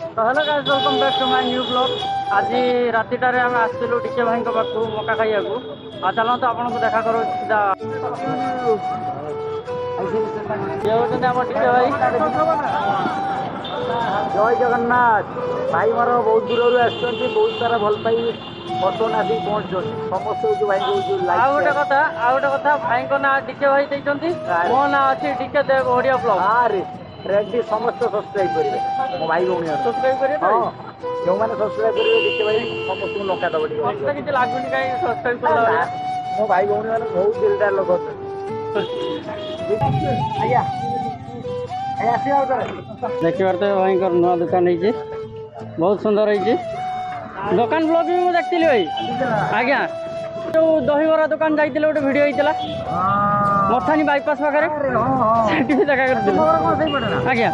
तो hello guys welcome back to my new blog. आज रातिटारे आम आसलु डीके भाई पाख मका खाइया चलते आपन को देखा करो सीधा ये होते आम डीके भाई। जय जगन्नाथ भाई मोर बहुत दूर बहुत सारा भल पाई बर्तमान आसिक पहुंचुन समस्त भाई आ गोटे कथा भाई को ना डीके भाई देइचंती मो ना अछि डीके देव ओडिया ब्लॉग। अरे रेडी समस्त सब्सक्राइब करेंगे मो भाई भौणी सब्सक्राइब करिए तो हाँ जो मैंने सब्सक्राइब करेंगे देखिए भाई समस्त लंका दब मत किसी लागुनी कहीं सब्सक्राइब करला मो भाई भौणी मैंने बहुत दिलदार लोग आज्ञा देखिए तो भाई नुआ दुकान है बहुत सुंदर है दुकान ब्लॉग भी मुझे देखी भाई आज्ञा जो दहीबरा दुकान जाइए गोटे भिड होता मथानी बाईपास पाखे देखा कर आज्ञा